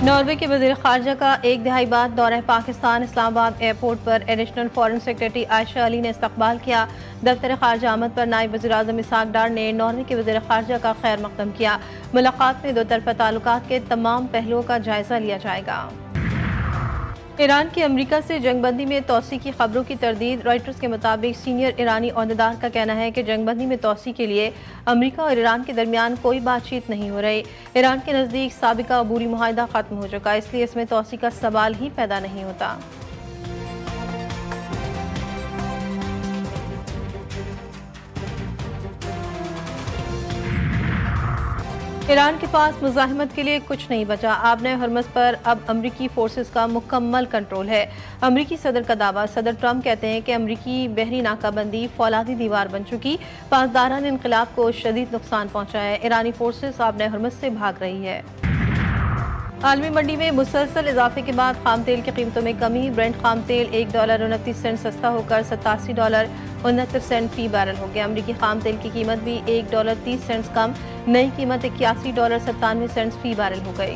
Norway के वज़ीर ख़ारजा का एक दिहाई बाद दौरा पाकिस्तान इस्लामाबाद एयरपोर्ट पर additional foreign secretary Ayesha Ali ने इस्तकबाल किया। दफ्तर ख़ारजा आमद पर नायब वज़ीर आज़म इसहाक डार ने नॉर्वे के वज़ीर ख़ारजा का खैर मकदम किया। मुलाकात में दो तरफ़ा ताल्लुकात के तमाम पहलुओं का जायज़ा लिया जाएगा। ईरान की अमरीका से जंगबंदी में तोसी की खबरों की तरदीद। रॉयटर्स के मुताबिक सीनियर ईरानी ओहदेदार का कहना है कि जंगबंदी में तोसी के लिए अमरीका और ईरान के दरमियान कोई बातचीत नहीं हो रही। ईरान के नज़दीक साबिका अबूरी मुआहिदा ख़त्म हो चुका, इसलिए इसमें तोसी का सवाल ही पैदा नहीं होता। ईरान के पास मुज़ाहिमत के लिए कुछ नहीं बचा। आबने हरमज़ पर अब अमरीकी फोर्सेस का मुकम्मल कंट्रोल है। अमरीकी सदर का दावा। सदर ट्रंप कहते हैं कि अमरीकी बहरी नाकाबंदी फौलादी दीवार बन चुकी, पासदारान इनकलाब को शदीद नुकसान पहुंचा है। ईरानी फोर्सेस आबने हरमज़ से भाग रही है। आलमी मंडी में मुसलसल इजाफे के बाद खाम तेल की कीमतों में कमी। ब्रेंट खाम तेल $1.29 सस्ता होकर $87.69 फी बैरल हो गया। अमरीकी खाम तेल की कीमत भी $1.30 कम, नई कीमत $81.97 फी बैरल हो गई।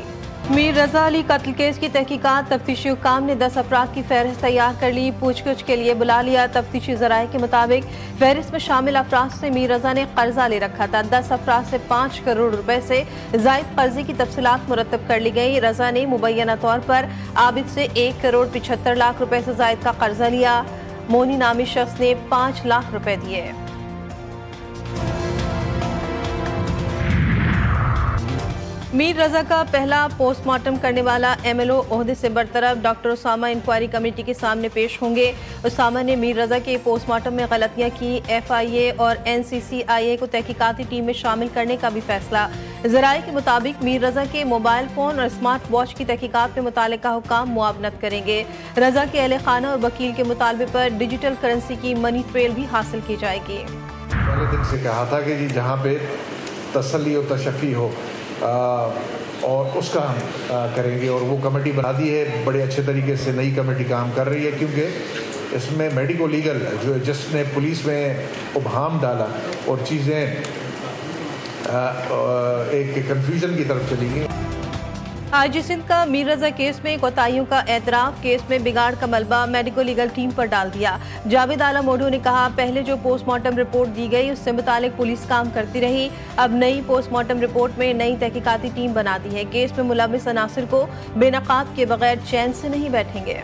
मीर रजा अली कत्ल केस की तहकीकात। तफ्तीशी हुकाम ने 10 अफराद की फहरिस्त तैयार कर ली, पूछगछ के लिए बुला लिया। तफ्तीशी ज़राए के मुताबिक फहरिस्त में शामिल अफराद से मीर रजा ने कर्जा ले रखा था। 10 अफराद से 5 करोड़ रुपए से जायद कर्जे की तफसीलात मुरतब कर ली गई। रजा ने मुबैना तौर पर आबिद से 1,75,00,000 रुपए से जायद का कर्जा लिया। मोनी नामी शख्स ने 5 लाख रुपए दिए। मीर रजा का पहला पोस्टमार्टम करने वाला एमएलओ ओहदे से बरतरफ। डॉक्टर उसामा इंक्वायरी कमेटी के सामने पेश होंगे। उसामा ने मीर रजा के पोस्टमार्टम में गलतियां की। एफआईए और एनसीसीआईए को तहकीकाती टीम में शामिल करने का भी फैसला। ज़राए के मुताबिक मीर रजा के मोबाइल फोन और स्मार्ट वॉच की तहकीकात में मुतालिका हुकाम मुआवनत करेंगे। रजा के अहले खाना और वकील के मुतालबे पर डिजिटल करेंसी की मनी ट्रेल भी हासिल की जाएगी। पहले दिन से कहा था कि जी जहाँ पे तसल्ली और तशफ़ी हो और उसका हम करेंगे, और वो कमेटी बना दी है। बड़े अच्छे तरीके से नई कमेटी काम कर रही है, क्योंकि इसमें मेडिको लीगल जो जिसने पुलिस में उबहाम डाला और चीज़ें एक कन्फ्यूजन की तरफ चली गई। आईजी सिंध का मीर रजा केस में कोताहियों का एतराफ़। केस में बिगाड़ का मलबा मेडिको लीगल टीम पर डाल दिया। जावेद आला मोडू ने कहा, पहले जो पोस्टमार्टम रिपोर्ट दी गई उससे मुतालिक पुलिस काम करती रही। अब नई पोस्टमार्टम रिपोर्ट में नई तहकीकाती टीम बना दी है। केस में मुलविस अनासिर को बेनकाब के बगैर चैन से नहीं बैठेंगे।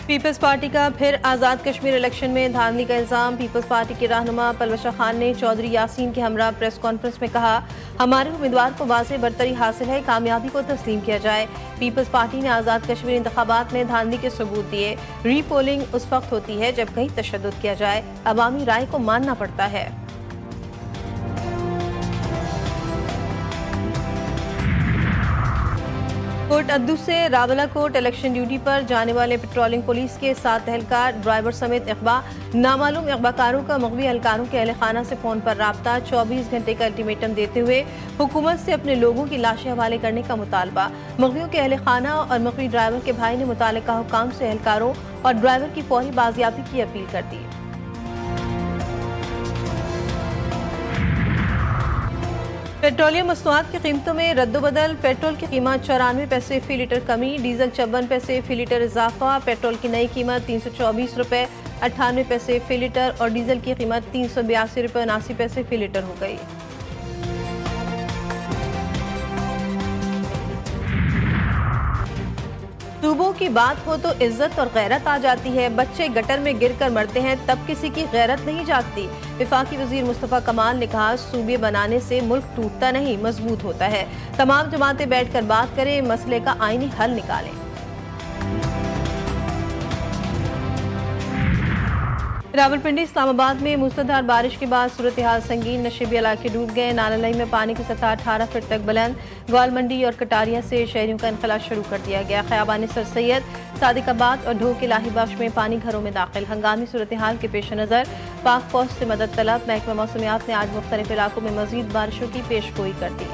पीपल्स पार्टी का फिर आज़ाद कश्मीर इलेक्शन में धांधली का इल्ज़ाम। पीपल्स पार्टी के रहनुमा पलवशा खान ने चौधरी यासीन के हमरा प्रेस कॉन्फ्रेंस में कहा, हमारे उम्मीदवार को वाज़ेह बरतरी हासिल है, कामयाबी को तस्लीम किया जाए। पीपल्स पार्टी ने आज़ाद कश्मीर इंतखाबात में धांधली के सबूत दिए। रीपोलिंग उस वक्त होती है जब कहीं तशद्दुद किया जाए, अवामी राय को मानना पड़ता है। कोट अद्दू से रावलाकोट इलेक्शन ड्यूटी पर जाने वाले पेट्रोलिंग पुलिस के 7 एहलकार, ड्राइवर समेत अगवा। नामालूम अगवाकारों का मगवी एहलकारों के अहल खाना से फ़ोन पर राब्ता। 24 घंटे का अल्टीमेटम देते हुए हुकूमत से अपने लोगों की लाशें हवाले करने का मुतालबा। मगवियों के अहल खाना और मगवी ड्राइवर के भाई ने मुतालिका हुकाम से एहलकारों और ड्राइवर की फौरी बाजियाबी की अपील कर दी। पेट्रोलियम मसनूआत की कीमतों में रद्दोबदल। पेट्रोल की कीमत 94 पैसे फी लीटर कमी, डीजल 54 पैसे फी लीटर इजाफा। पेट्रोल की नई कीमत 324 रुपये 98 पैसे फी लीटर और डीजल की कीमत 382 रुपये 79 पैसे फी लीटर हो गई। सूबों की बात हो तो इज्जत और गैरत आ जाती है। बच्चे गटर में गिरकर मरते हैं तब किसी की गैरत नहीं जागती। वफाकी वजीर मुस्तफ़ा कमाल ने कहा, सूबे बनाने से मुल्क टूटता नहीं मजबूत होता है। तमाम जमातें बैठकर बात करें, मसले का आईनी हल निकालें। रावलपिंडी इस्लामाबाद में मूसलाधार बारिश के बाद सूरत हाल संगीन। नशेबी इलाके डूब गए। नालालई में पानी की सतह 18 फीट तक बुलंद। ग्वाल मंडी और कटारिया से शहरियों का इनखला शुरू कर दिया गया। खयाबान सर सैयद, सादिकाबाद और ढोक इलाही बख्श में पानी घरों में दाखिल। हंगामी सूरत हाल के पेश नज़र पाक फौज से मदद तलब। महकमा मौसमियात ने आज मुख्तलिफ इलाकों में मजीद बारिशों की पेशगोई कर दी।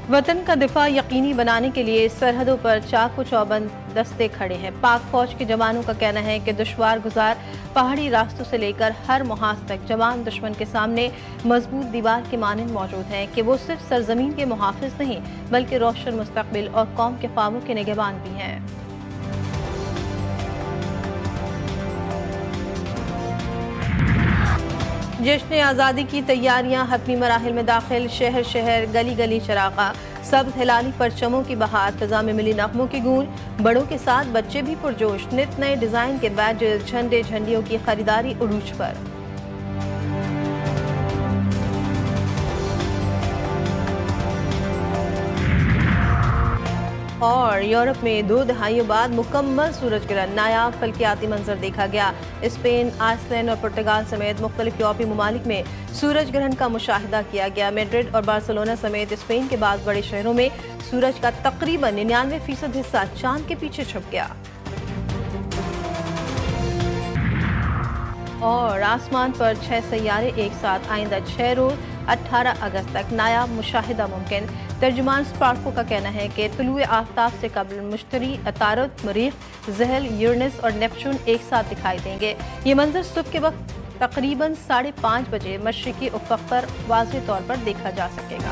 वतन का दिफा यकीनी बनाने के लिए सरहदों पर चाकू चौबंद दस्ते खड़े हैं। पाक फौज के जवानों का कहना है कि दुश्वार गुजार पहाड़ी रास्तों से लेकर हर मुहाज तक जवान दुश्मन के सामने मजबूत दीवार के मानंद मौजूद हैं कि वो सिर्फ सरजमीन के मुहाफिज नहीं बल्कि रोशन मुस्तकबिल और कौम के ख्वाबों के निगहबान भी हैं। जश्न आज़ादी की तैयारियां हतमी मराहिल में दाखिल। शहर शहर गली गली चरागा, सब्ज हिलाली परचमों की बहार, फिजा में मिली नगमों की गूंज। बड़ों के साथ बच्चे भी पुरजोश, नित नए डिजाइन के बैजेस, झंडे झंडियों की खरीदारी उरूज पर। और यूरोप में 2 दहाइयों बाद मुकम्मल सूरज ग्रहण, नायाब फल्कियाती मंजर देखा गया। स्पेन, आइसलैंड और पुर्तगाल समेत मुख्तलिफ यूरोपीय ममालिक में सूरज ग्रहण का मुशाहिदा किया गया। मैड्रिड और बार्सिलोना समेत स्पेन के बाद बड़े शहरों में सूरज का तकरीबन 99% हिस्सा चांद के पीछे छुप गया। और आसमान पर 6 सैयारे एक साथ, आइंदा 6 रोज 18 अगस्त तक नायाब मुशाहिदा मुमकिन। तर्जुमान स्पार्को का कहना है कि तुलुए आफ्ताब से कबल मुश्तरी, अतारद, मरीख, ज़हल, यूरेनस और नेपच्यून एक साथ दिखाई देंगे। ये मंजर सुबह के वक्त तकरीबन 5:30 बजे मशरिकी उफ़क़ पर वाज़ेह तौर पर देखा जा सकेगा।